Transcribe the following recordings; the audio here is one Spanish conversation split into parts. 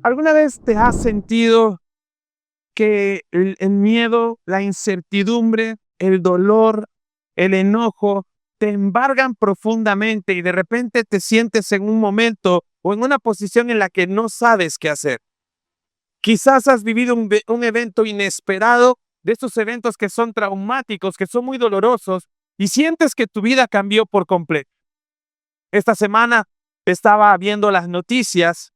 ¿Alguna vez te has sentido que el miedo, la incertidumbre, el dolor, el enojo te embargan profundamente y de repente te sientes en un momento o en una posición en la que no sabes qué hacer? Quizás has vivido un evento inesperado, de estos eventos que son traumáticos, que son muy dolorosos, y sientes que tu vida cambió por completo. Esta semana estaba viendo las noticias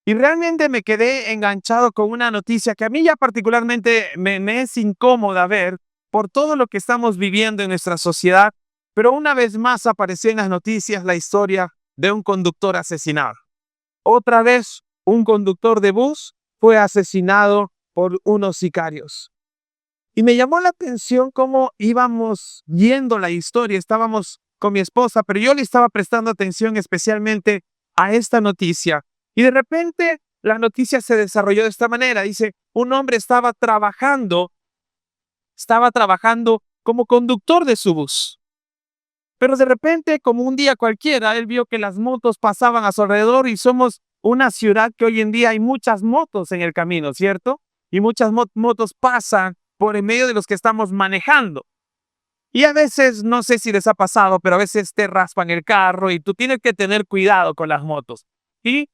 y realmente me quedé enganchado con una noticia que a mí ya particularmente me es incómoda ver por todo lo que estamos viviendo en nuestra sociedad, pero una vez más apareció en las noticias la historia de un conductor asesinado. Otra vez, un conductor de bus fue asesinado por unos sicarios. Y me llamó la atención cómo íbamos viendo la historia. Estábamos con mi esposa, pero yo le estaba prestando atención especialmente a esta noticia. Y de repente la noticia se desarrolló de esta manera. Dice, un hombre estaba trabajando como conductor de su bus. Pero de repente, como un día cualquiera, él vio que las motos pasaban a su alrededor y somos una ciudad que hoy en día hay muchas motos en el camino, ¿cierto? Y muchas motos pasan por en medio de los que estamos manejando. Y a veces, no sé si les ha pasado, pero a veces te raspan el carro y tú tienes que tener cuidado con las motos. Y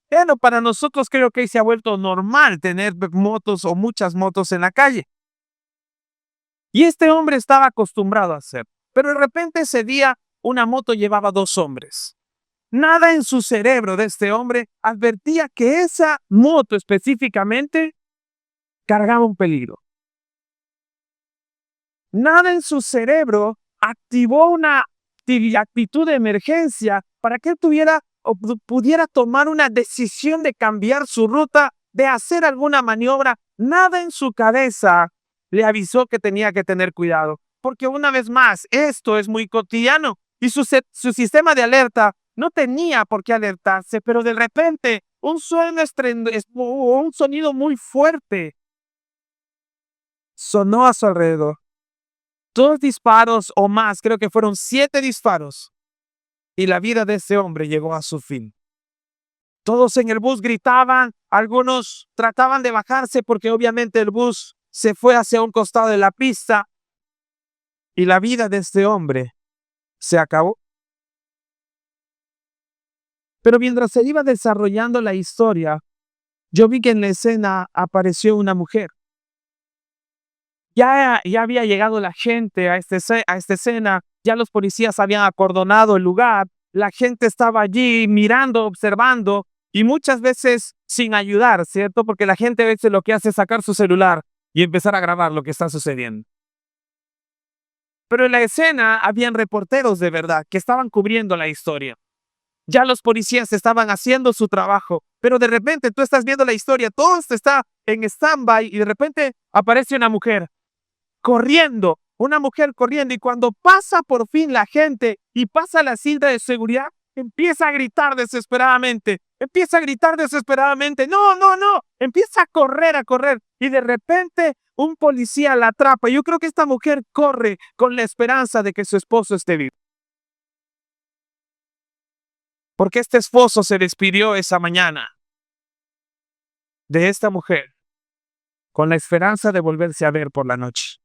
bueno, para nosotros creo que se ha vuelto normal tener motos o muchas motos en la calle. Y este hombre estaba acostumbrado a hacer. Pero de repente ese día una moto llevaba dos hombres. Nada en su cerebro de este hombre advertía que esa moto específicamente cargaba un peligro. Nada en su cerebro activó una actitud de emergencia para que él tuviera o pudiera tomar una decisión de cambiar su ruta, de hacer alguna maniobra. Nada en su cabeza le avisó que tenía que tener cuidado, porque una vez más, esto es muy cotidiano y su sistema de alerta no tenía por qué alertarse, pero de repente un sonido muy fuerte sonó a su alrededor. Dos disparos o más, creo que fueron 7 disparos, y la vida de ese hombre llegó a su fin. Todos en el bus gritaban, algunos trataban de bajarse porque obviamente el bus se fue hacia un costado de la pista y la vida de este hombre se acabó. Pero mientras se iba desarrollando la historia, yo vi que en la escena apareció una mujer. Ya había llegado la gente a esta escena, ya los policías habían acordonado el lugar, la gente estaba allí mirando, observando y muchas veces sin ayudar, ¿cierto? Porque la gente a veces lo que hace es sacar su celular y empezar a grabar lo que está sucediendo. Pero en la escena habían reporteros de verdad que estaban cubriendo la historia. Ya los policías estaban haciendo su trabajo, pero de repente tú estás viendo la historia, todo esto está en stand-by y de repente aparece una mujer corriendo, y cuando pasa por fin la gente y pasa la cinta de seguridad, empieza a gritar desesperadamente, no, no, no, empieza a correr, y de repente un policía la atrapa. Yo creo que esta mujer corre con la esperanza de que su esposo esté vivo, porque este esposo se despidió esa mañana de esta mujer con la esperanza de volverse a ver por la noche.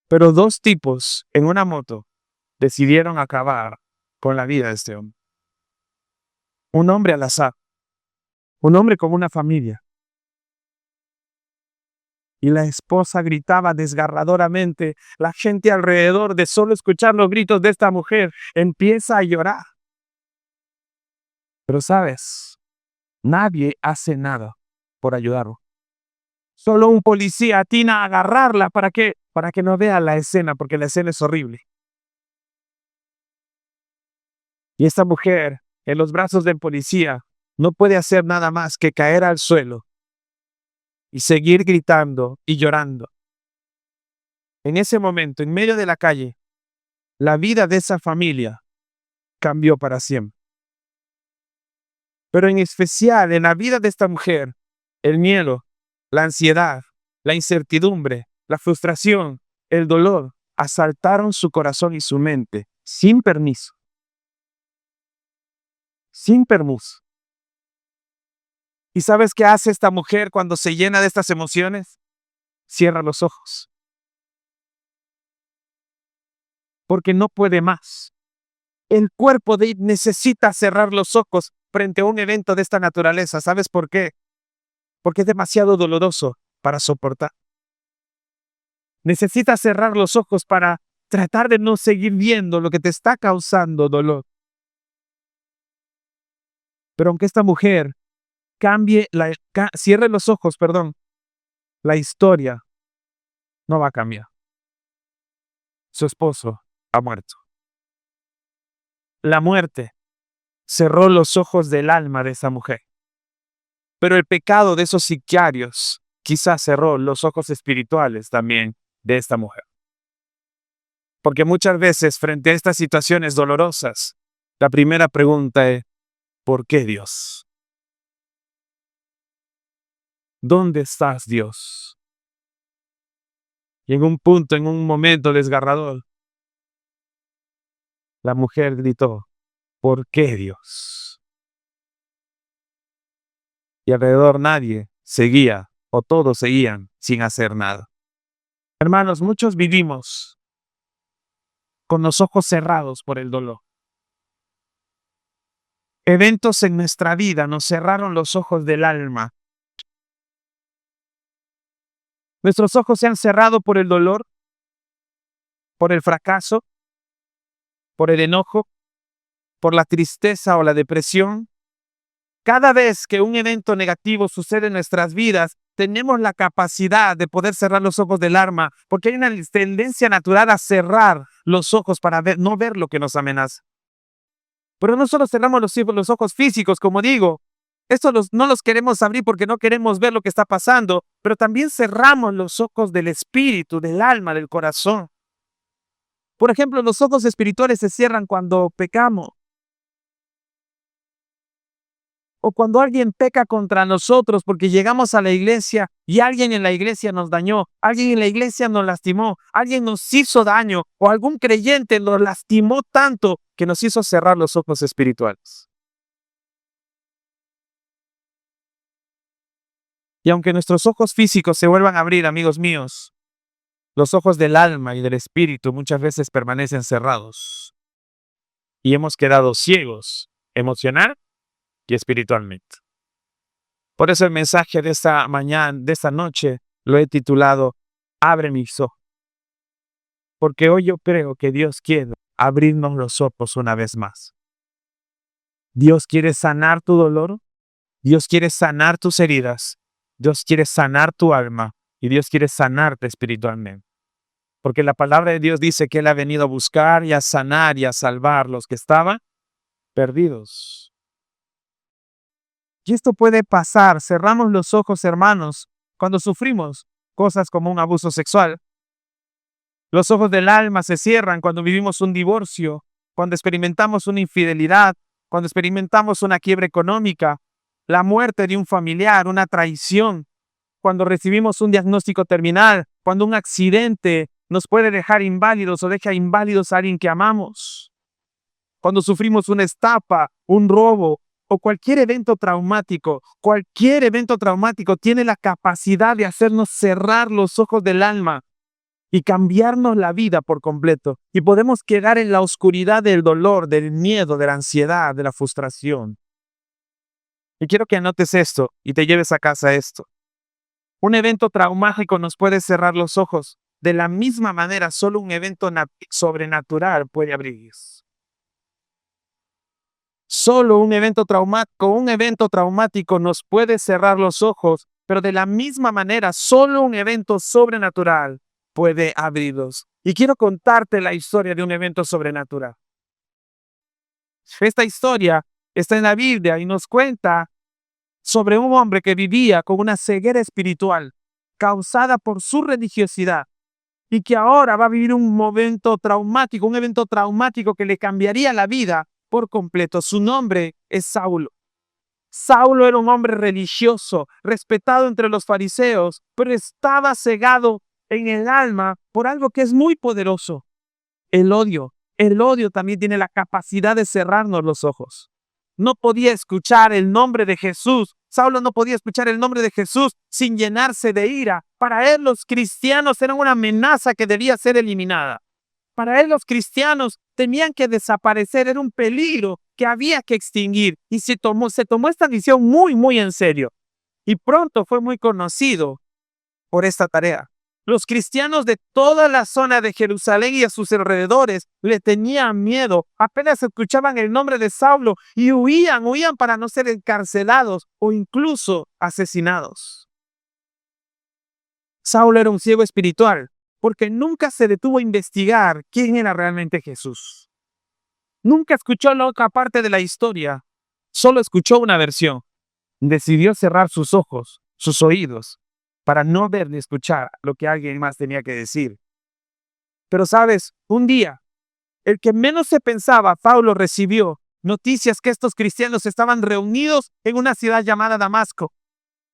Pero dos tipos en una moto decidieron acabar con la vida de este hombre. Un hombre al azar, un hombre con una familia. Y la esposa gritaba desgarradoramente. La gente alrededor, de solo escuchar los gritos de esta mujer, empieza a llorar. Pero sabes, nadie hace nada por ayudarlo. Solo un policía atina a agarrarla para que no vea la escena, porque la escena es horrible. Y esta mujer, en los brazos del policía, no puede hacer nada más que caer al suelo y seguir gritando y llorando. En ese momento, en medio de la calle, la vida de esa familia cambió para siempre. Pero en especial en la vida de esta mujer, el miedo, la ansiedad, la incertidumbre, la frustración, el dolor, asaltaron su corazón y su mente sin permiso. Sin permiso. ¿Y sabes qué hace esta mujer cuando se llena de estas emociones? Cierra los ojos, porque no puede más. El cuerpo de Eve necesita cerrar los ojos frente a un evento de esta naturaleza. ¿Sabes por qué? Porque es demasiado doloroso para soportar. Necesitas cerrar los ojos para tratar de no seguir viendo lo que te está causando dolor. Pero aunque esta mujer cierre los ojos, la historia no va a cambiar. Su esposo ha muerto. La muerte cerró los ojos del alma de esa mujer. Pero el pecado de esos sicarios quizás cerró los ojos espirituales también de esta mujer. Porque muchas veces frente a estas situaciones dolorosas, la primera pregunta es, ¿por qué Dios? ¿Dónde estás, Dios? Y en un momento desgarrador, la mujer gritó, ¿por qué Dios? Y alrededor nadie seguía, o todos seguían sin hacer nada. Hermanos, muchos vivimos con los ojos cerrados por el dolor. Eventos en nuestra vida nos cerraron los ojos del alma. Nuestros ojos se han cerrado por el dolor, por el fracaso, por el enojo, por la tristeza o la depresión. Cada vez que un evento negativo sucede en nuestras vidas, tenemos la capacidad de poder cerrar los ojos del alma, porque hay una tendencia natural a cerrar los ojos para no ver lo que nos amenaza. Pero no solo cerramos los ojos físicos, como digo, no los queremos abrir porque no queremos ver lo que está pasando, pero también cerramos los ojos del espíritu, del alma, del corazón. Por ejemplo, los ojos espirituales se cierran cuando pecamos. O cuando alguien peca contra nosotros porque llegamos a la iglesia y alguien en la iglesia nos dañó, alguien en la iglesia nos lastimó, alguien nos hizo daño o algún creyente nos lastimó tanto que nos hizo cerrar los ojos espirituales. Y aunque nuestros ojos físicos se vuelvan a abrir, amigos míos, los ojos del alma y del espíritu muchas veces permanecen cerrados y hemos quedado ciegos emocional y espiritualmente. Por eso el mensaje de esta mañana, de esta noche, lo he titulado Abre mis ojos. Porque hoy yo creo que Dios quiere abrirnos los ojos una vez más. Dios quiere sanar tu dolor, Dios quiere sanar tus heridas, Dios quiere sanar tu alma y Dios quiere sanarte espiritualmente. Porque la palabra de Dios dice que Él ha venido a buscar y a sanar y a salvar los que estaban perdidos. Y esto puede pasar, cerramos los ojos, hermanos, cuando sufrimos cosas como un abuso sexual. Los ojos del alma se cierran cuando vivimos un divorcio, cuando experimentamos una infidelidad, cuando experimentamos una quiebra económica, la muerte de un familiar, una traición, cuando recibimos un diagnóstico terminal, cuando un accidente nos puede dejar inválidos o deja inválidos a alguien que amamos, cuando sufrimos una estafa, un robo, o cualquier evento traumático tiene la capacidad de hacernos cerrar los ojos del alma y cambiarnos la vida por completo. Y podemos quedar en la oscuridad del dolor, del miedo, de la ansiedad, de la frustración. Y quiero que anotes esto y te lleves a casa esto. Un evento traumático nos puede cerrar los ojos. De la misma manera, solo un evento sobrenatural puede abrirlos. Solo un evento traumático nos puede cerrar los ojos, pero de la misma manera, solo un evento sobrenatural puede abrirlos. Y quiero contarte la historia de un evento sobrenatural. Esta historia está en la Biblia y nos cuenta sobre un hombre que vivía con una ceguera espiritual causada por su religiosidad y que ahora va a vivir un evento traumático que le cambiaría la vida por completo. Su nombre es Saulo. Saulo era un hombre religioso, respetado entre los fariseos, pero estaba cegado en el alma por algo que es muy poderoso: el odio. El odio también tiene la capacidad de cerrarnos los ojos. No podía escuchar el nombre de Jesús Saulo no podía escuchar el nombre de Jesús sin llenarse de ira. Para él los cristianos eran una amenaza que debía ser eliminada. Para él los cristianos tenían que desaparecer, era un peligro que había que extinguir. Y se tomó esta misión muy en serio. Y pronto fue muy conocido por esta tarea. Los cristianos de toda la zona de Jerusalén y a sus alrededores le tenían miedo. Apenas escuchaban el nombre de Saulo y huían para no ser encarcelados o incluso asesinados. Saulo era un ciego espiritual porque nunca se detuvo a investigar quién era realmente Jesús. Nunca escuchó la otra parte de la historia, solo escuchó una versión. Decidió cerrar sus ojos, sus oídos, para no ver ni escuchar lo que alguien más tenía que decir. Pero sabes, un día, el que menos se pensaba, Saulo recibió noticias que estos cristianos estaban reunidos en una ciudad llamada Damasco.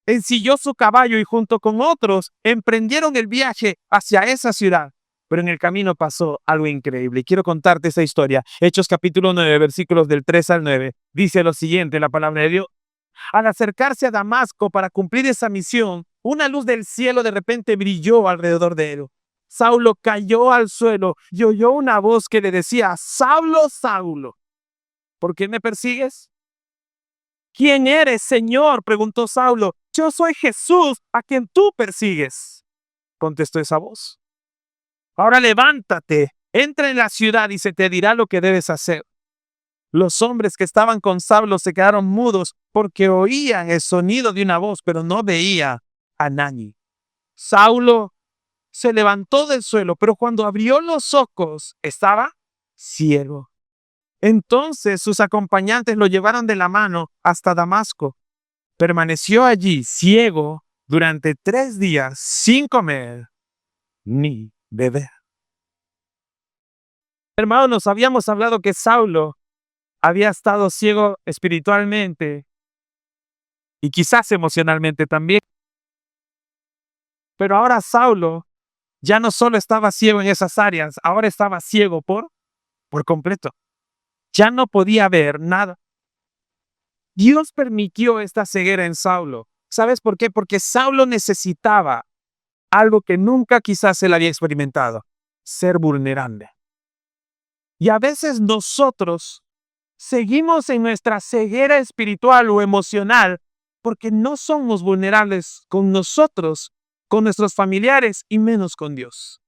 Ensilló su caballo y junto con otros emprendieron el viaje hacia esa ciudad. Pero en el camino pasó algo increíble. Y quiero contarte esa historia. Hechos capítulo 9, versículos del 3 al 9. Dice lo siguiente, la palabra de Dios. Al acercarse a Damasco para cumplir esa misión, una luz del cielo de repente brilló alrededor de él. Saulo cayó al suelo y oyó una voz que le decía: Saulo, Saulo, ¿por qué me persigues? ¿Quién eres, Señor?, preguntó Saulo. Yo soy Jesús, a quien tú persigues, contestó esa voz. Ahora levántate, entra en la ciudad y se te dirá lo que debes hacer. Los hombres que estaban con Saulo se quedaron mudos porque oían el sonido de una voz, pero no veía a nadie. Saulo se levantó del suelo, pero cuando abrió los ojos estaba ciego. Entonces sus acompañantes lo llevaron de la mano hasta Damasco. Permaneció allí ciego durante 3 días sin comer ni beber. Hermanos, nos habíamos hablado que Saulo había estado ciego espiritualmente y quizás emocionalmente también. Pero ahora Saulo ya no solo estaba ciego en esas áreas, ahora estaba ciego por completo. Ya no podía ver nada. Dios permitió esta ceguera en Saulo. ¿Sabes por qué? Porque Saulo necesitaba algo que nunca quizás él había experimentado: ser vulnerable. Y a veces nosotros seguimos en nuestra ceguera espiritual o emocional porque no somos vulnerables con nosotros, con nuestros familiares y menos con Dios.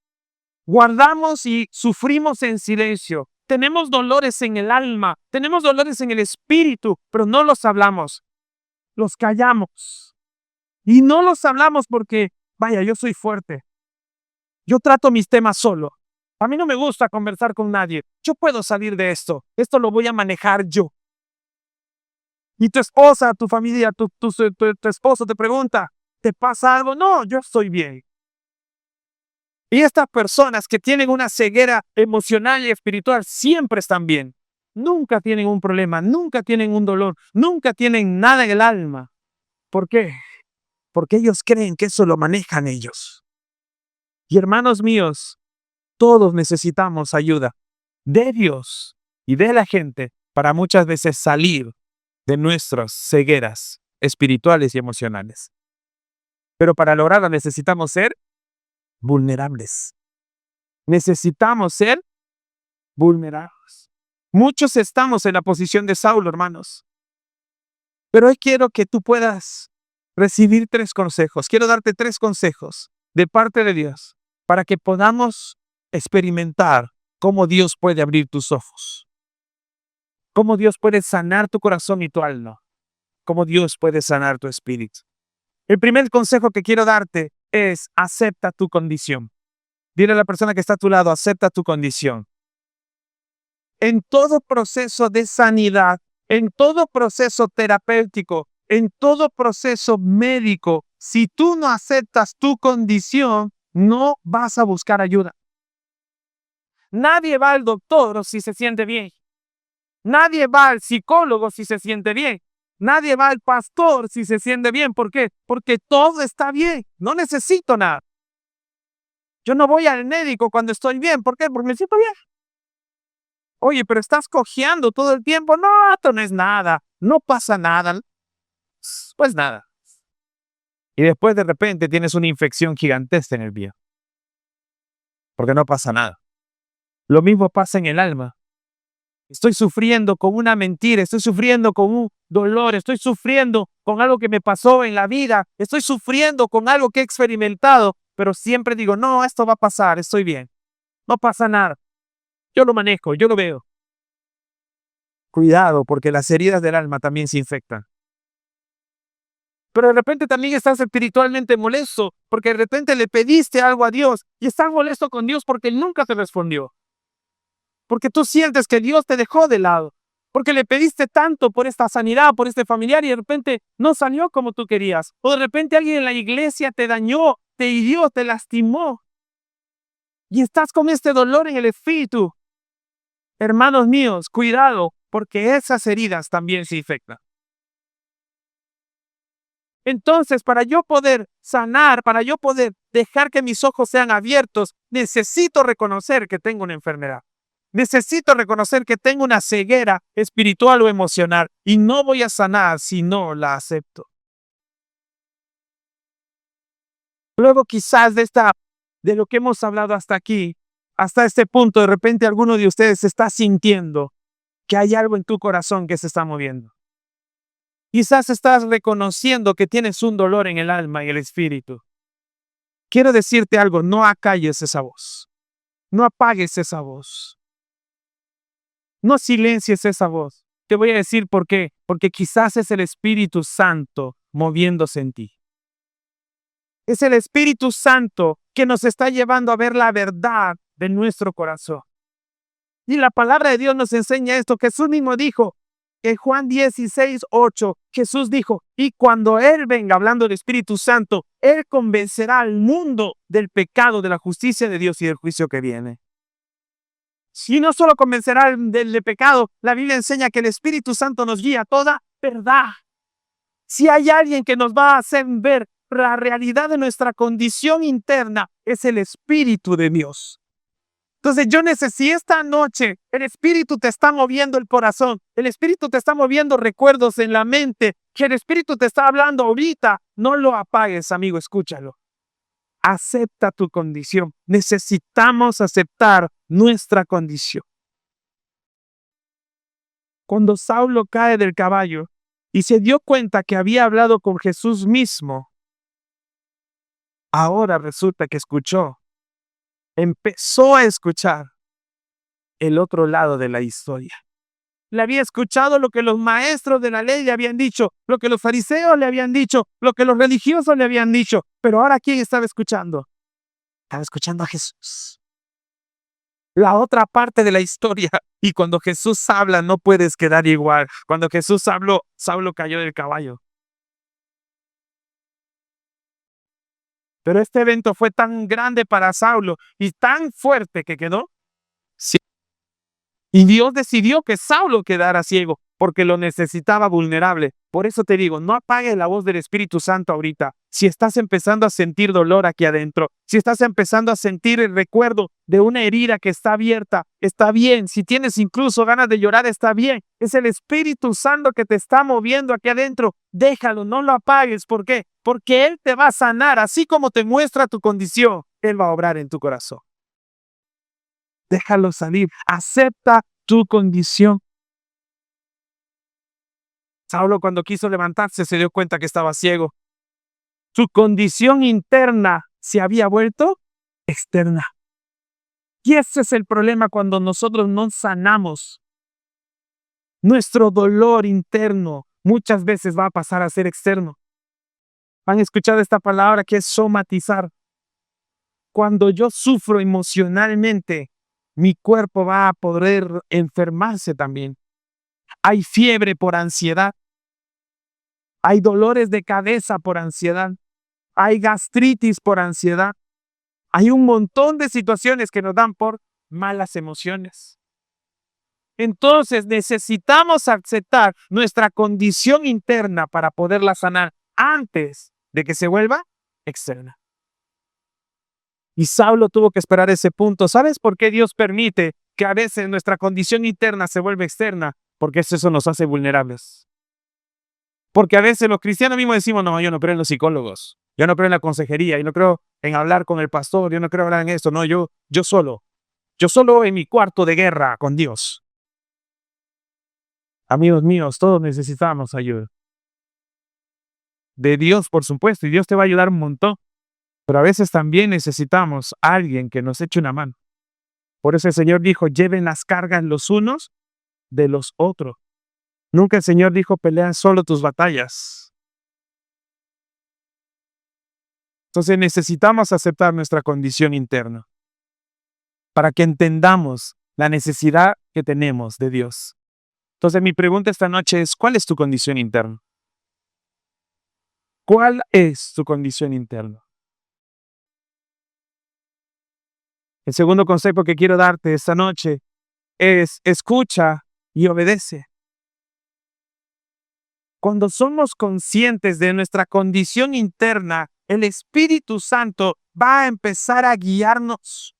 Guardamos y sufrimos en silencio. Tenemos dolores en el alma, tenemos dolores en el espíritu, pero no los hablamos. Los callamos. Y no los hablamos porque, vaya, yo soy fuerte. Yo trato mis temas solo. A mí no me gusta conversar con nadie. Yo puedo salir de esto. Esto lo voy a manejar yo. Y tu esposa, tu familia, tu esposo te pregunta, ¿te pasa algo? No, yo estoy bien. Y estas personas que tienen una ceguera emocional y espiritual siempre están bien. Nunca tienen un problema, nunca tienen un dolor, nunca tienen nada en el alma. ¿Por qué? Porque ellos creen que eso lo manejan ellos. Y hermanos míos, todos necesitamos ayuda de Dios y de la gente para muchas veces salir de nuestras cegueras espirituales y emocionales. Pero para lograrlo necesitamos ser vulnerables. Necesitamos ser vulnerables. Muchos estamos en la posición de Saulo, hermanos. Pero hoy quiero que tú puedas recibir 3 consejos. Quiero darte 3 consejos de parte de Dios para que podamos experimentar cómo Dios puede abrir tus ojos, cómo Dios puede sanar tu corazón y tu alma, cómo Dios puede sanar tu espíritu. El primer consejo que quiero darte es: acepta tu condición. Dile a la persona que está a tu lado: acepta tu condición. En todo proceso de sanidad, en todo proceso terapéutico, en todo proceso médico, si tú no aceptas tu condición, no vas a buscar ayuda. Nadie va al doctor si se siente bien. Nadie va al psicólogo si se siente bien. Nadie va al pastor si se siente bien. ¿Por qué? Porque todo está bien. No necesito nada. Yo no voy al médico cuando estoy bien. ¿Por qué? Porque me siento bien. Oye, pero estás cojeando todo el tiempo. No, esto no es nada. No pasa nada. Pues nada. Y después de repente tienes una infección gigantesca en el pie. Porque no pasa nada. Lo mismo pasa en el alma. Estoy sufriendo con una mentira, estoy sufriendo con un dolor, estoy sufriendo con algo que me pasó en la vida, estoy sufriendo con algo que he experimentado, pero siempre digo, no, esto va a pasar, estoy bien, no pasa nada. Yo lo manejo, yo lo veo. Cuidado, porque las heridas del alma también se infectan. Pero de repente también estás espiritualmente molesto, porque de repente le pediste algo a Dios y estás molesto con Dios porque Él nunca te respondió. Porque tú sientes que Dios te dejó de lado. Porque le pediste tanto por esta sanidad, por este familiar y de repente no salió como tú querías. O de repente alguien en la iglesia te dañó, te hirió, te lastimó. Y estás con este dolor en el espíritu. Hermanos míos, cuidado, porque esas heridas también se infectan. Entonces, para yo poder sanar, para yo poder dejar que mis ojos sean abiertos, necesito reconocer que tengo una enfermedad. Necesito reconocer que tengo una ceguera espiritual o emocional y no voy a sanar si no la acepto. Luego quizás de lo que hemos hablado hasta aquí, hasta este punto, de repente alguno de ustedes está sintiendo que hay algo en tu corazón que se está moviendo. Quizás estás reconociendo que tienes un dolor en el alma y el espíritu. Quiero decirte algo, no acalles esa voz. No apagues esa voz. No silencies esa voz. Te voy a decir por qué. Porque quizás es el Espíritu Santo moviéndose en ti. Es el Espíritu Santo que nos está llevando a ver la verdad de nuestro corazón. Y la palabra de Dios nos enseña esto. Jesús mismo dijo en Juan 16:8, Jesús dijo, y cuando Él venga, hablando del Espíritu Santo, Él convencerá al mundo del pecado, de la justicia de Dios y del juicio que viene. Y no solo convencerá del pecado, la Biblia enseña que el Espíritu Santo nos guía a toda verdad. Si hay alguien que nos va a hacer ver la realidad de nuestra condición interna, es el Espíritu de Dios. Entonces yo necesito esta noche, el Espíritu te está moviendo el corazón, el Espíritu te está moviendo recuerdos en la mente, que el Espíritu te está hablando ahorita, no lo apagues, amigo, escúchalo. Acepta tu condición. Necesitamos aceptar nuestra condición. Cuando Saulo cae del caballo y se dio cuenta que había hablado con Jesús mismo, ahora resulta que empezó a escuchar el otro lado de la historia. Le había escuchado lo que los maestros de la ley le habían dicho, lo que los fariseos le habían dicho, lo que los religiosos le habían dicho, pero ahora ¿quién estaba escuchando? Estaba escuchando a Jesús. La otra parte de la historia. Y cuando Jesús habla, no puedes quedar igual. Cuando Jesús habló, Saulo cayó del caballo. Pero este evento fue tan grande para Saulo y tan fuerte que quedó ciego. Y Dios decidió que Saulo quedara ciego porque lo necesitaba vulnerable. Por eso te digo, no apagues la voz del Espíritu Santo ahorita. Si estás empezando a sentir dolor aquí adentro, si estás empezando a sentir el recuerdo de una herida que está abierta, está bien. Si tienes incluso ganas de llorar, está bien. Es el Espíritu Santo que te está moviendo aquí adentro. Déjalo, no lo apagues. ¿Por qué? Porque Él te va a sanar. Así como te muestra tu condición, Él va a obrar en tu corazón. Déjalo salir. Acepta tu condición. Saulo, cuando quiso levantarse, se dio cuenta que estaba ciego. Su condición interna se había vuelto externa. Y ese es el problema cuando nosotros no sanamos. Nuestro dolor interno muchas veces va a pasar a ser externo. ¿Han escuchado esta palabra que es somatizar? Cuando yo sufro emocionalmente, mi cuerpo va a poder enfermarse también. Hay fiebre por ansiedad. Hay dolores de cabeza por ansiedad. Hay gastritis por ansiedad. Hay un montón de situaciones que nos dan por malas emociones. Entonces necesitamos aceptar nuestra condición interna para poderla sanar antes de que se vuelva externa. Y Saulo tuvo que esperar ese punto. ¿Sabes por qué Dios permite que a veces nuestra condición interna se vuelva externa? Porque eso nos hace vulnerables. Porque a veces los cristianos mismos decimos, no, yo no creo en los psicólogos, yo no creo en la consejería, yo no creo en hablar con el pastor, yo no creo hablar en esto, no, yo solo en mi cuarto de guerra con Dios. Amigos míos, todos necesitamos ayuda. De Dios, por supuesto, y Dios te va a ayudar un montón. Pero a veces también necesitamos a alguien que nos eche una mano. Por eso el Señor dijo, lleven las cargas los unos de los otros. Nunca el Señor dijo, pelea solo tus batallas. Entonces necesitamos aceptar nuestra condición interna para que entendamos la necesidad que tenemos de Dios. Entonces mi pregunta esta noche es, ¿cuál es tu condición interna? ¿Cuál es tu condición interna? El segundo consejo que quiero darte esta noche es escucha y obedece. Cuando somos conscientes de nuestra condición interna, el Espíritu Santo va a empezar a guiarnos.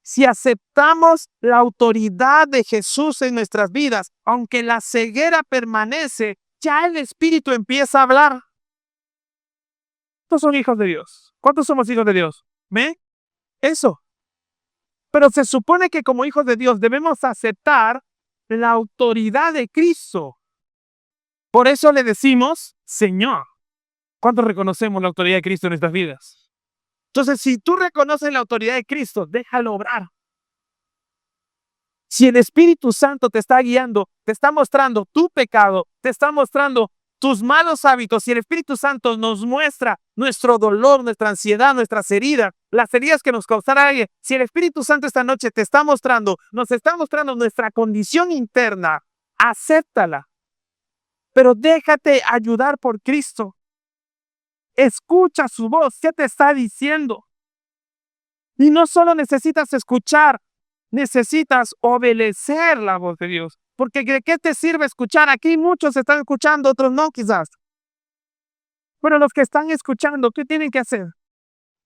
Si aceptamos la autoridad de Jesús en nuestras vidas, aunque la ceguera permanece, ya el Espíritu empieza a hablar. ¿Cuántos son hijos de Dios? ¿Cuántos somos hijos de Dios? ¿Ven? Eso. Pero se supone que como hijos de Dios debemos aceptar la autoridad de Cristo. Por eso le decimos Señor. ¿Cuántos reconocemos la autoridad de Cristo en nuestras vidas? Entonces, si tú reconoces la autoridad de Cristo, déjalo obrar. Si el Espíritu Santo te está guiando, te está mostrando tu pecado, te está mostrando tus malos hábitos, si el Espíritu Santo nos muestra nuestro dolor, nuestra ansiedad, nuestras heridas, las heridas que nos causará alguien, si el Espíritu Santo esta noche te está mostrando, nos está mostrando nuestra condición interna, acéptala. Pero déjate ayudar por Cristo. Escucha su voz, ¿qué te está diciendo? Y no solo necesitas escuchar, necesitas obedecer la voz de Dios. Porque ¿de qué te sirve escuchar? Aquí muchos están escuchando, otros no quizás. Pero los que están escuchando, ¿qué tienen que hacer?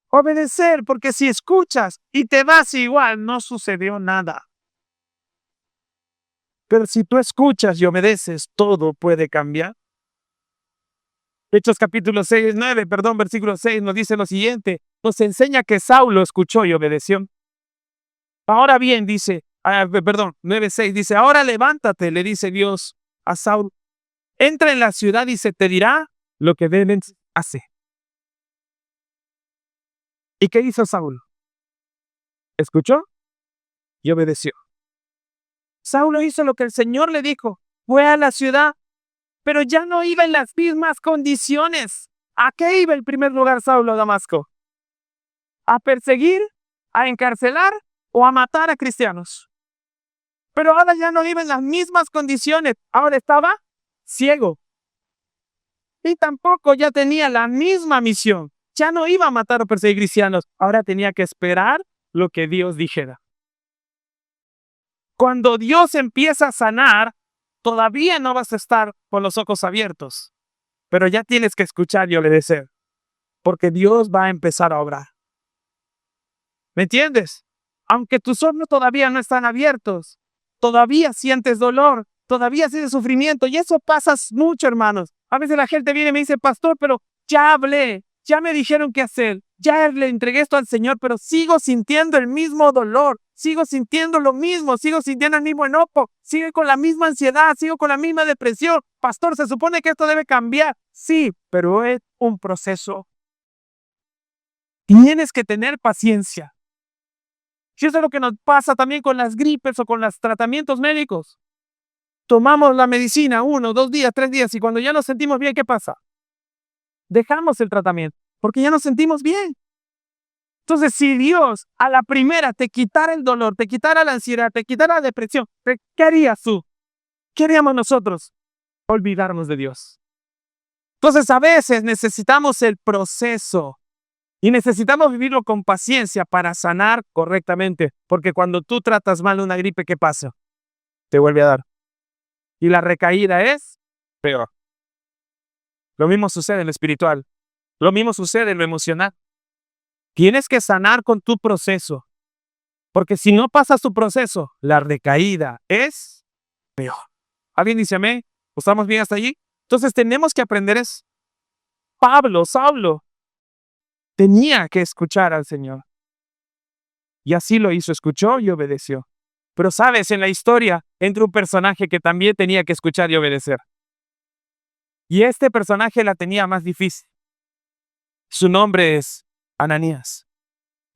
Obedecer, porque si escuchas y te vas igual, no sucedió nada. Pero si tú escuchas y obedeces, todo puede cambiar. Hechos capítulo 6, versículo 6 nos dice lo siguiente, nos enseña que Saulo escuchó y obedeció. Ahora bien, dice, 9:6, dice, ahora levántate, le dice Dios a Saulo, entra en la ciudad y se te dirá lo que debes hacer. ¿Y qué hizo Saulo? Escuchó y obedeció. Saulo hizo lo que el Señor le dijo, fue a la ciudad, pero ya no iba en las mismas condiciones. ¿A qué iba en primer lugar Saulo a Damasco? ¿A perseguir, a encarcelar o a matar a cristianos? Pero ahora ya no iba en las mismas condiciones, ahora estaba ciego. Y tampoco ya tenía la misma misión. Ya no iba a matar o perseguir cristianos, ahora tenía que esperar lo que Dios dijera. Cuando Dios empieza a sanar, todavía no vas a estar con los ojos abiertos, pero ya tienes que escuchar y obedecer, porque Dios va a empezar a obrar. ¿Me entiendes? Aunque tus ojos todavía no están abiertos, todavía sientes dolor, todavía sientes sufrimiento, y eso pasa mucho, hermanos. A veces la gente viene y me dice, pastor, pero ya hablé, ya me dijeron qué hacer, ya le entregué esto al Señor, pero sigo sintiendo el mismo dolor, sigo sintiendo lo mismo, sigo sintiendo el mismo enojo, sigo con la misma ansiedad, sigo con la misma depresión. Pastor, se supone que esto debe cambiar. Sí, pero es un proceso. Tienes que tener paciencia. Y eso es lo que nos pasa también con las gripes o con los tratamientos médicos. Tomamos la medicina 1, 2 días, 3 días y cuando ya nos sentimos bien, ¿qué pasa? Dejamos el tratamiento porque ya nos sentimos bien. Entonces, si Dios a la primera te quitara el dolor, te quitara la ansiedad, te quitara la depresión, ¿qué harías tú? ¿Qué haríamos nosotros? Olvidarnos de Dios. Entonces, a veces necesitamos el proceso y necesitamos vivirlo con paciencia para sanar correctamente, porque cuando tú tratas mal una gripe, ¿qué pasa? Te vuelve a dar. Y la recaída es peor. Lo mismo sucede en lo espiritual. Lo mismo sucede en lo emocional. Tienes que sanar con tu proceso, porque si no pasas tu proceso, la recaída es peor. ¿Alguien dice amén? ¿Estamos bien hasta allí? Entonces tenemos que aprender eso. Saulo, tenía que escuchar al Señor. Y así lo hizo, escuchó y obedeció. Pero sabes, en la historia entra un personaje que también tenía que escuchar y obedecer. Y este personaje la tenía más difícil. Su nombre es Ananías.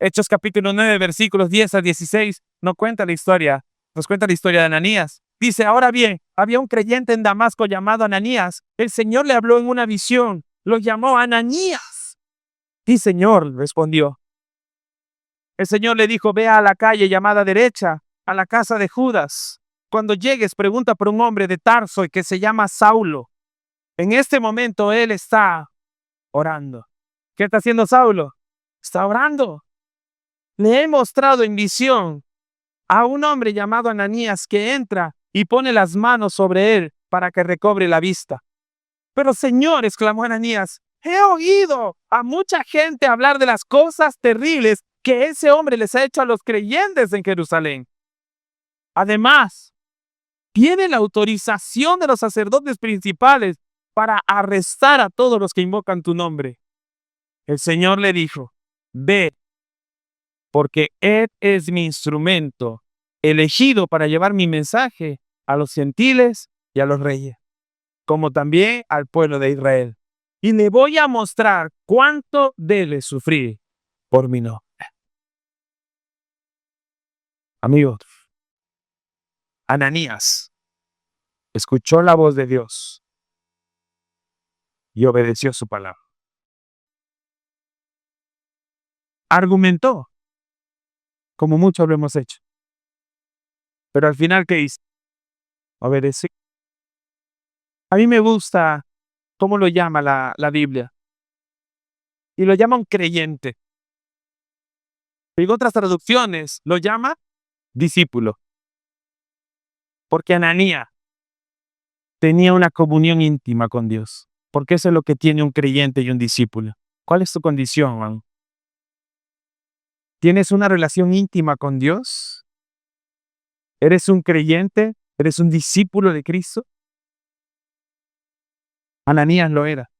Hechos capítulo 9, versículos 10 a 16, nos cuenta la historia de Ananías. Dice, ahora bien, había un creyente en Damasco llamado Ananías. El Señor le habló en una visión. Lo llamó Ananías. Sí, Señor, respondió. El Señor le dijo, ve a la calle llamada derecha, a la casa de Judas. Cuando llegues, pregunta por un hombre de Tarso que se llama Saulo. En este momento él está orando. ¿Qué está haciendo Saulo? Está orando. Le he mostrado en visión a un hombre llamado Ananías que entra y pone las manos sobre él para que recobre la vista. Pero Señor, exclamó Ananías, he oído a mucha gente hablar de las cosas terribles que ese hombre les ha hecho a los creyentes en Jerusalén. Además, tiene la autorización de los sacerdotes principales para arrestar a todos los que invocan tu nombre. El Señor le dijo, ve, porque Él es mi instrumento, elegido para llevar mi mensaje a los gentiles y a los reyes, como también al pueblo de Israel. Y le voy a mostrar cuánto debe sufrir por mi nombre. Amigos, Ananías escuchó la voz de Dios y obedeció su palabra. Argumentó, como muchos lo hemos hecho. Pero al final, ¿qué hizo? Obedeció. A mí me gusta cómo lo llama la Biblia. Y lo llama un creyente. En otras traducciones lo llama discípulo. Porque Ananías tenía una comunión íntima con Dios. Porque eso es lo que tiene un creyente y un discípulo. ¿Cuál es tu condición, man? ¿Tienes una relación íntima con Dios? ¿Eres un creyente? ¿Eres un discípulo de Cristo? Ananías lo era.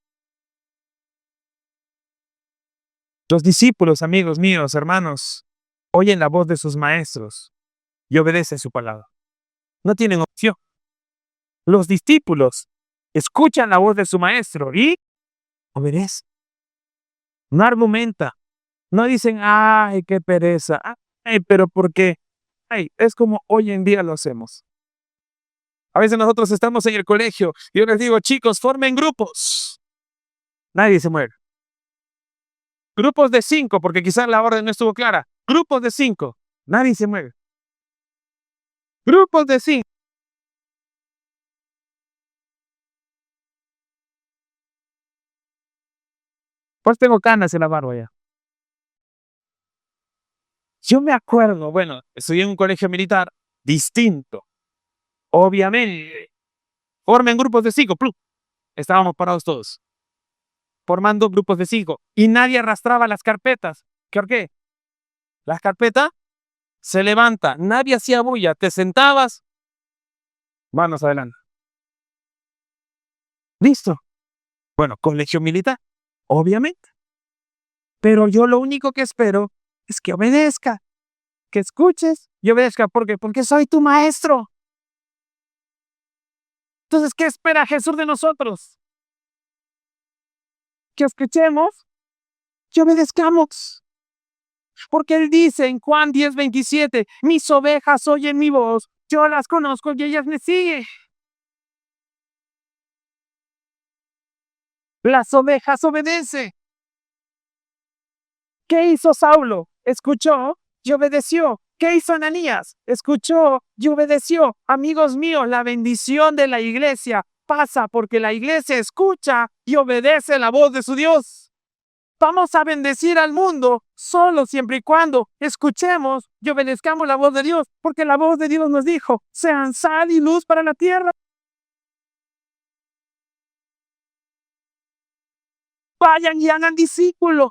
Los discípulos, amigos míos, hermanos, oyen la voz de sus maestros y obedecen su palabra. No tienen opción. Los discípulos escuchan la voz de su maestro y obedecen. No argumenta. No dicen, ay, qué pereza. Ay, pero ¿por qué? Ay, es como hoy en día lo hacemos. A veces nosotros estamos en el colegio y yo les digo, chicos, formen grupos. Nadie se mueve. Grupos de 5, porque quizás la orden no estuvo clara. Grupos de 5. Nadie se mueve. Grupos de 5. Pues tengo canas en la barba ya. Yo me acuerdo, bueno, estudié en un colegio militar distinto. Obviamente, formen grupos de 5. Estábamos parados todos, formando grupos de 5. Y nadie arrastraba las carpetas. ¿Por qué? Las carpetas se levanta, nadie hacía bulla, te sentabas, manos adelante. Listo. Bueno, colegio militar, obviamente. Pero yo lo único que espero es que obedezca, que escuches y obedezca. ¿Por qué? Porque soy tu maestro. Entonces, ¿qué espera Jesús de nosotros? Que escuchemos y obedezcamos. Porque Él dice en Juan 10:27, mis ovejas oyen mi voz, yo las conozco y ellas me siguen. Las ovejas obedecen. ¿Qué hizo Saulo? Escuchó y obedeció. ¿Qué hizo Ananías? Escuchó y obedeció. Amigos míos, la bendición de la iglesia pasa porque la iglesia escucha y obedece la voz de su Dios. Vamos a bendecir al mundo solo siempre y cuando escuchemos y obedezcamos la voz de Dios, porque la voz de Dios nos dijo, sean sal y luz para la tierra. Vayan y hagan discípulos.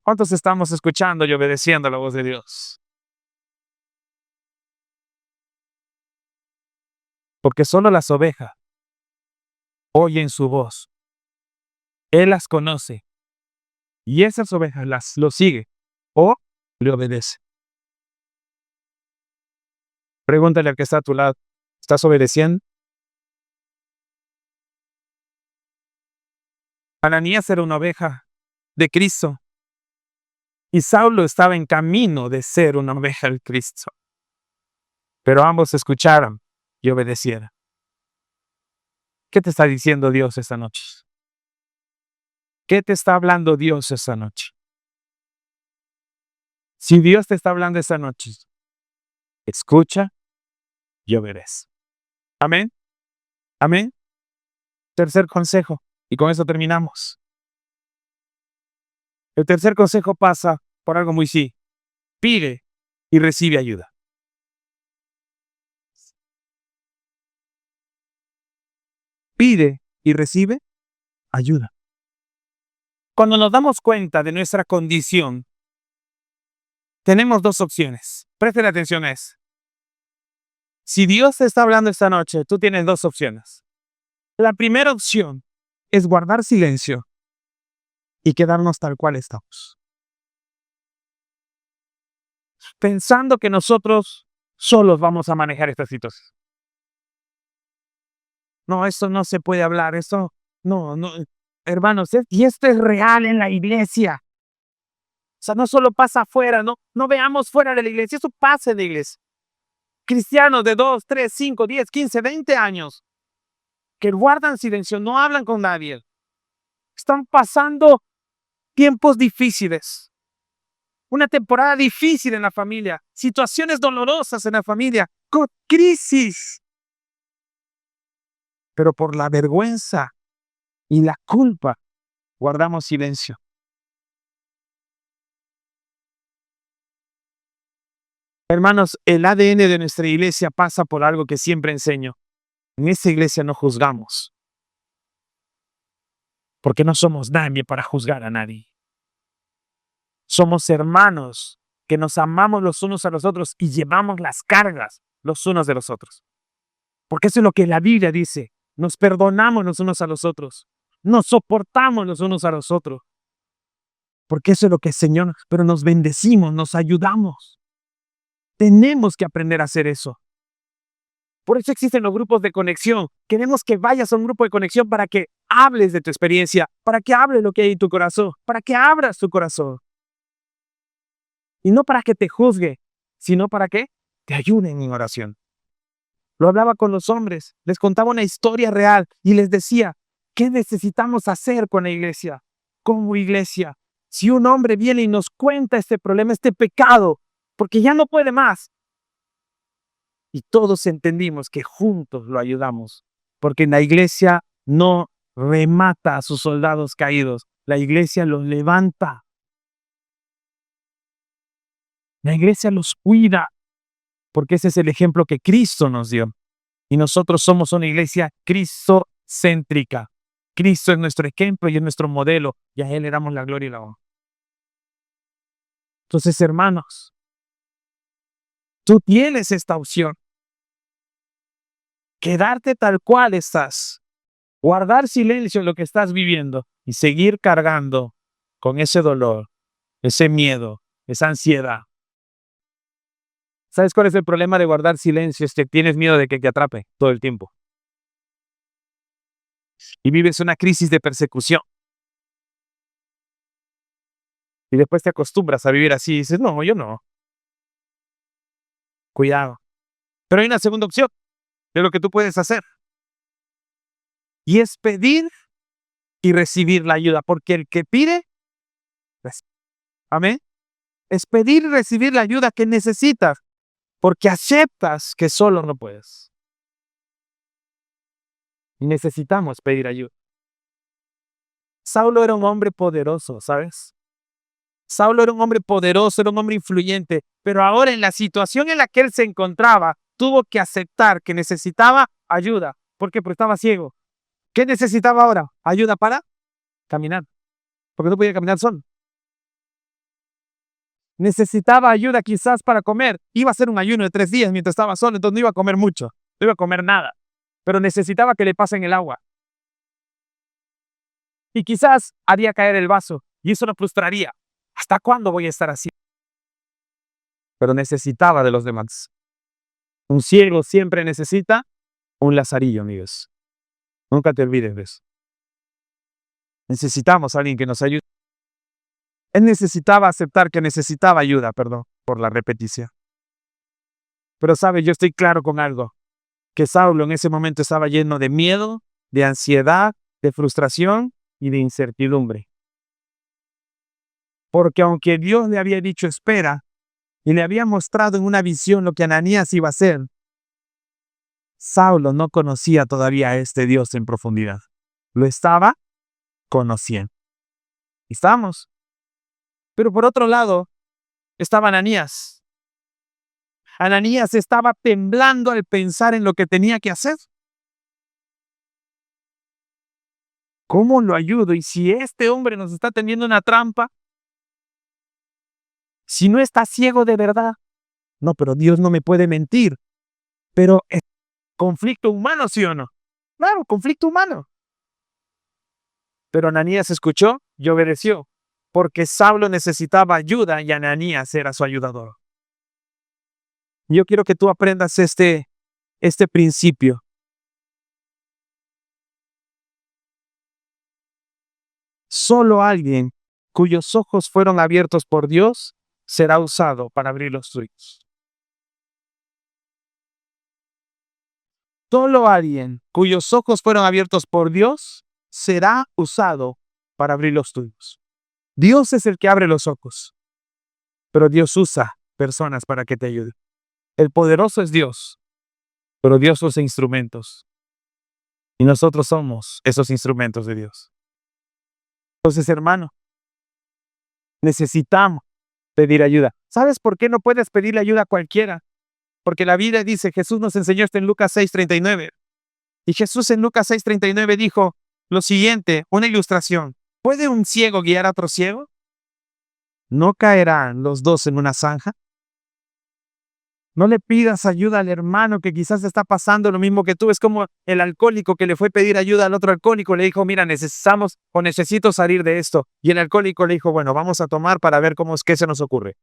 ¿Cuántos estamos escuchando y obedeciendo la voz de Dios? Porque solo las ovejas oyen su voz. Él las conoce y esas ovejas lo sigue o le obedece. Pregúntale al que está a tu lado, ¿estás obedeciendo? Ananías era una oveja de Cristo y Saulo estaba en camino de ser una oveja de Cristo. Pero ambos escucharon y obedecieron. ¿Qué te está diciendo Dios esta noche? ¿Qué te está hablando Dios esta noche? Si Dios te está hablando esta noche, escucha y obedece. Amén. Amén. Tercer consejo, y con eso terminamos. El tercer consejo pasa por algo muy sí. Pide y recibe ayuda. Pide y recibe ayuda. Cuando nos damos cuenta de nuestra condición, tenemos dos opciones. Presten atención a eso. Si Dios te está hablando esta noche, tú tienes dos opciones. La primera opción es guardar silencio y quedarnos tal cual estamos, pensando que nosotros solos vamos a manejar esta situación. No, esto no se puede hablar, esto no, hermanos, y esto es real en la iglesia. O sea, no solo pasa afuera, no veamos fuera de la iglesia, eso pasa en la iglesia. Cristianos de 2, 3, 5, 10, 15, 20 años que guardan silencio, no hablan con nadie. Están pasando tiempos difíciles, una temporada difícil en la familia, situaciones dolorosas en la familia, con crisis. Pero por la vergüenza y la culpa, guardamos silencio. Hermanos, el ADN de nuestra iglesia pasa por algo que siempre enseño. En esta iglesia no juzgamos, porque no somos nadie para juzgar a nadie. Somos hermanos que nos amamos los unos a los otros y llevamos las cargas los unos de los otros. Porque eso es lo que la Biblia dice. Nos perdonamos los unos a los otros. Nos soportamos los unos a los otros. Porque eso es lo que el Señor, pero nos bendecimos, nos ayudamos. Tenemos que aprender a hacer eso. Por eso existen los grupos de conexión. Queremos que vayas a un grupo de conexión para que hables de tu experiencia, para que hables lo que hay en tu corazón, para que abras tu corazón. Y no para que te juzgue, sino para que te ayuden en oración. Lo hablaba con los hombres, les contaba una historia real y les decía, ¿qué necesitamos hacer con la iglesia? Como iglesia, si un hombre viene y nos cuenta este problema, este pecado, porque ya no puede más, y todos entendimos que juntos lo ayudamos, porque en la iglesia no remata a sus soldados caídos, la iglesia los levanta. La iglesia los cuida, porque ese es el ejemplo que Cristo nos dio. Y nosotros somos una iglesia cristocéntrica. Cristo es nuestro ejemplo y es nuestro modelo, y a Él le damos la gloria y la honra. Entonces, hermanos, tú tienes esta opción. Quedarte tal cual estás, guardar silencio en lo que estás viviendo y seguir cargando con ese dolor, ese miedo, esa ansiedad. ¿Sabes cuál es el problema de guardar silencio? Es que tienes miedo de que te atrape todo el tiempo. Y vives una crisis de persecución. Y después te acostumbras a vivir así y dices, no, yo no. Cuidado. Pero hay una segunda opción de lo que tú puedes hacer. Y es pedir y recibir la ayuda. Porque el que pide, recibe. Amén. Es pedir y recibir la ayuda que necesitas. Porque aceptas que solo no puedes. Y necesitamos pedir ayuda. Saulo era un hombre poderoso, ¿sabes? Saulo era un hombre poderoso, era un hombre influyente, pero ahora en la situación en la que él se encontraba, tuvo que aceptar que necesitaba ayuda. ¿Por qué? Porque estaba ciego. ¿Qué necesitaba ahora? Ayuda para caminar, porque no podía caminar solo. Necesitaba ayuda quizás para comer. Iba a hacer un ayuno de 3 días mientras estaba solo, entonces no iba a comer mucho, no iba a comer nada, pero necesitaba que le pasen el agua. Y quizás haría caer el vaso y eso lo frustraría. ¿Hasta cuándo voy a estar así? Pero necesitaba de los demás. Un ciego siempre necesita un lazarillo, amigos. Nunca te olvides de eso. Necesitamos a alguien que nos ayude. Él necesitaba aceptar que necesitaba ayuda, perdón, por la repetición. Pero sabe, yo estoy claro con algo, que Saulo en ese momento estaba lleno de miedo, de ansiedad, de frustración y de incertidumbre. Porque aunque Dios le había dicho espera y le había mostrado en una visión lo que Ananías iba a hacer, Saulo no conocía todavía a este Dios en profundidad. Lo estaba conociendo. Y estamos. Pero por otro lado, estaba Ananías. Ananías estaba temblando al pensar en lo que tenía que hacer. ¿Cómo lo ayudo? Y si este hombre nos está tendiendo una trampa, si no está ciego de verdad. No, pero Dios no me puede mentir. Pero es conflicto humano, ¿sí o no? Claro, conflicto humano. Pero Ananías escuchó y obedeció, porque Saulo necesitaba ayuda y Ananías era su ayudador. Yo quiero que tú aprendas este principio. Solo alguien cuyos ojos fueron abiertos por Dios será usado para abrir los tuyos. Solo alguien cuyos ojos fueron abiertos por Dios será usado para abrir los tuyos. Dios es el que abre los ojos, pero Dios usa personas para que te ayuden. El poderoso es Dios, pero Dios usa instrumentos. Y nosotros somos esos instrumentos de Dios. Entonces, hermano, necesitamos pedir ayuda. ¿Sabes por qué no puedes pedirle ayuda a cualquiera? Porque la Biblia dice, Jesús nos enseñó esto en Lucas 6:39. Y Jesús en Lucas 6:39 dijo lo siguiente, una ilustración. ¿Puede un ciego guiar a otro ciego? ¿No caerán los dos en una zanja? No le pidas ayuda al hermano que quizás está pasando lo mismo que tú. Es como el alcohólico que le fue a pedir ayuda al otro alcohólico. Le dijo, mira, necesitamos o necesito salir de esto. Y el alcohólico le dijo, bueno, vamos a tomar para ver qué se nos ocurre.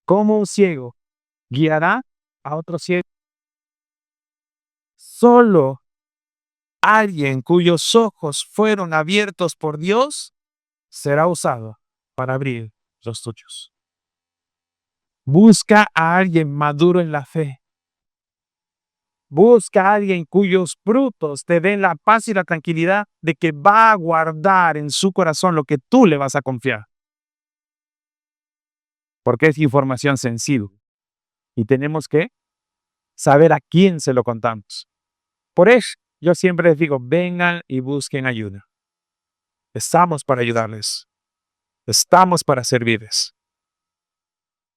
¿Cómo un ciego guiará a otro ciego? Solo alguien cuyos ojos fueron abiertos por Dios será usado para abrir los tuyos. Busca a alguien maduro en la fe. Busca a alguien cuyos frutos te den la paz y la tranquilidad de que va a guardar en su corazón lo que tú le vas a confiar. Porque es información sensible y tenemos que saber a quién se lo contamos. Por eso yo siempre les digo, vengan y busquen ayuda. Estamos para ayudarles. Estamos para servirles.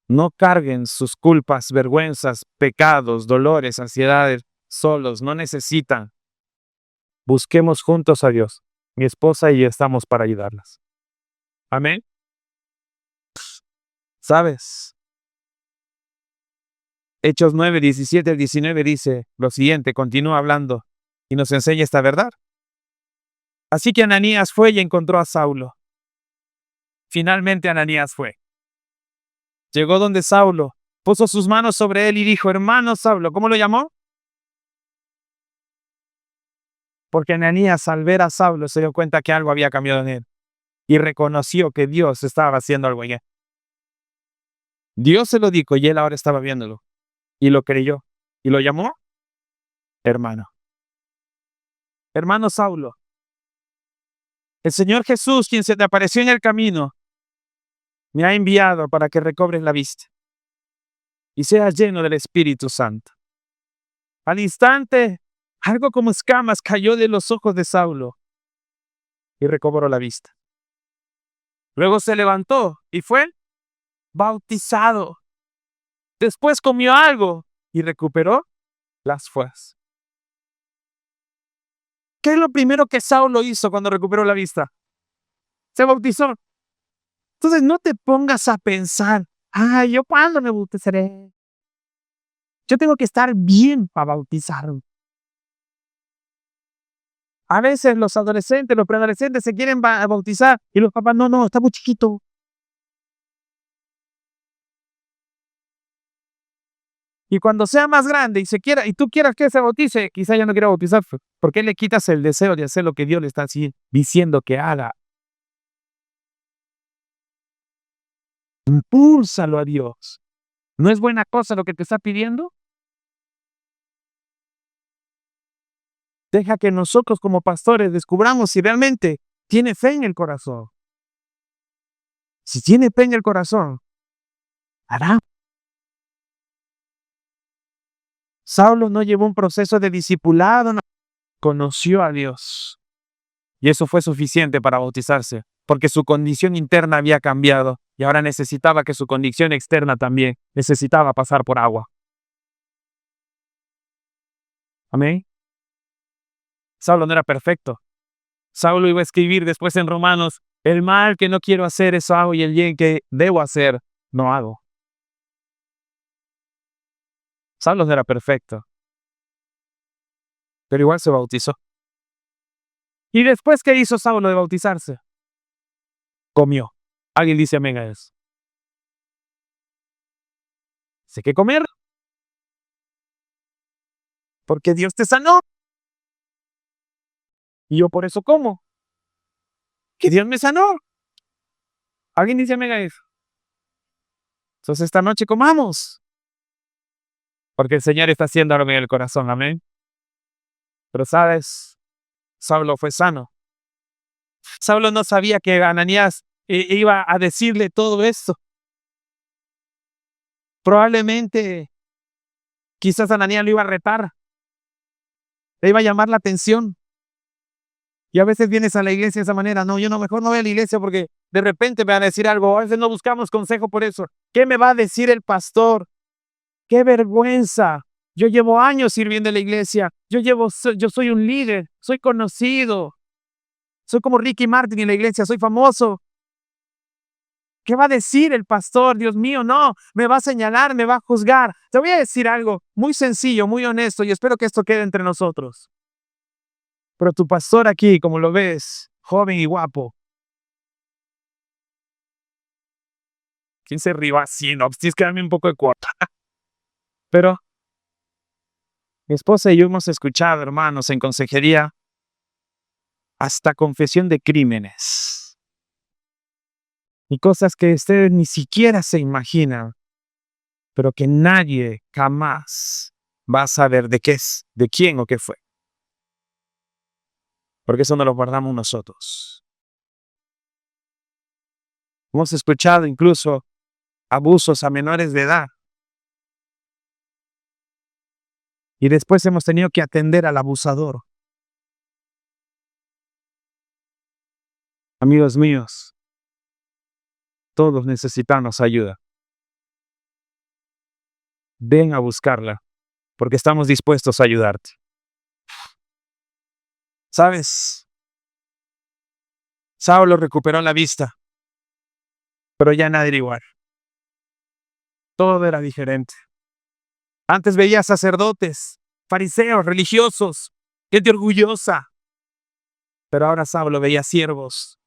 No carguen sus culpas, vergüenzas, pecados, dolores, ansiedades solos. No necesitan. Busquemos juntos a Dios. Mi esposa y yo estamos para ayudarlas. Amén. ¿Sabes? Hechos 9, 17 al 19 dice lo siguiente, continúa hablando y nos enseña esta verdad. Así que Ananías fue y encontró a Saulo. Finalmente Ananías fue. Llegó donde Saulo, puso sus manos sobre él y dijo, hermano Saulo, ¿cómo lo llamó? Porque Ananías al ver a Saulo se dio cuenta que algo había cambiado en él y reconoció que Dios estaba haciendo algo en él. Dios se lo dijo y él ahora estaba viéndolo y lo creyó y lo llamó hermano. Hermano Saulo, el Señor Jesús, quien se te apareció en el camino, me ha enviado para que recobres la vista y seas lleno del Espíritu Santo. Al instante, algo como escamas cayó de los ojos de Saulo y recobró la vista. Luego se levantó y fue bautizado. Después comió algo y recuperó las fuerzas. ¿Qué es lo primero que Saulo hizo cuando recuperó la vista? Se bautizó. Entonces no te pongas a pensar, ¿yo cuándo me bautizaré? Yo tengo que estar bien para bautizarme. A veces los adolescentes, los preadolescentes se quieren bautizar y los papás, no, está muy chiquito. Y cuando sea más grande y tú quieras que se bautice, quizá ya no quiera bautizarse. ¿Por qué le quitas el deseo de hacer lo que Dios le está diciendo que haga? Impúlsalo a Dios. ¿No es buena cosa lo que te está pidiendo? Deja que nosotros como pastores descubramos si realmente tiene fe en el corazón. Si tiene fe en el corazón, hará. Saulo no llevó un proceso de discipulado, no. Conoció a Dios. Y eso fue suficiente para bautizarse, porque su condición interna había cambiado y ahora necesitaba que su condición externa también necesitaba pasar por agua. Amén. Saulo no era perfecto. Saulo iba a escribir después en Romanos, el mal que no quiero hacer, eso hago, y el bien que debo hacer, no hago. Saulo no era perfecto, pero igual se bautizó. ¿Y después qué hizo Saulo de bautizarse? Comió. ¿Alguien dice amén a eso? ¿Sé qué comer? Porque Dios te sanó. Y yo por eso como. Que Dios me sanó. ¿Alguien dice amén a eso? Entonces esta noche comamos. Porque el Señor está haciendo algo en el corazón, amén. Pero sabes, Saulo fue sano. Saulo no sabía que Ananías iba a decirle todo esto. Probablemente, quizás Ananías lo iba a retar. Le iba a llamar la atención. Y a veces vienes a la iglesia de esa manera. No, yo mejor no voy a la iglesia porque de repente me van a decir algo. A veces no buscamos consejo por eso. ¿Qué me va a decir el pastor? ¡Qué vergüenza! Yo llevo años sirviendo en la iglesia. Yo soy un líder. Soy conocido. Soy como Ricky Martin en la iglesia. Soy famoso. ¿Qué va a decir el pastor? Dios mío, no. Me va a señalar, me va a juzgar. Te voy a decir algo muy sencillo, muy honesto, y espero que esto quede entre nosotros. Pero tu pastor aquí, como lo ves, joven y guapo. ¿Quién se ríe así? No, tienes que darme un poco de cuota. Pero mi esposa y yo hemos escuchado, hermanos, en consejería, hasta confesión de crímenes. Y cosas que ustedes ni siquiera se imaginan, pero que nadie jamás va a saber de qué es, de quién o qué fue. Porque eso no lo guardamos nosotros. Hemos escuchado incluso abusos a menores de edad. Y después hemos tenido que atender al abusador. Amigos míos, todos necesitamos ayuda. Ven a buscarla, porque estamos dispuestos a ayudarte. ¿Sabes? Saulo recuperó la vista, pero ya nada era igual. Todo era diferente. Antes veía sacerdotes, fariseos, religiosos, gente orgullosa. Pero ahora Saulo veía siervos,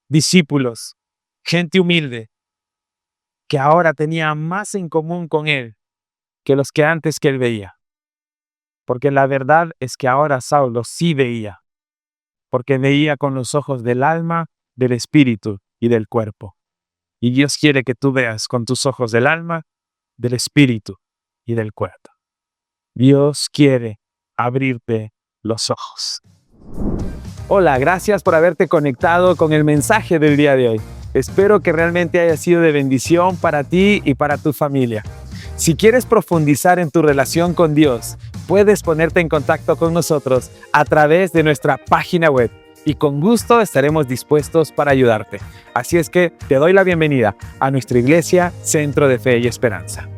discípulos, gente humilde, que ahora tenía más en común con él que los que antes que él veía. Porque la verdad es que ahora Saulo sí veía, porque veía con los ojos del alma, del espíritu y del cuerpo. Y Dios quiere que tú veas con tus ojos del alma, del espíritu y del cuerpo. Dios quiere abrirte los ojos. Hola, gracias por haberte conectado con el mensaje del día de hoy. Espero que realmente haya sido de bendición para ti y para tu familia. Si quieres profundizar en tu relación con Dios, puedes ponerte en contacto con nosotros a través de nuestra página web y con gusto estaremos dispuestos para ayudarte. Así es que te doy la bienvenida a nuestra iglesia, Centro de Fe y Esperanza.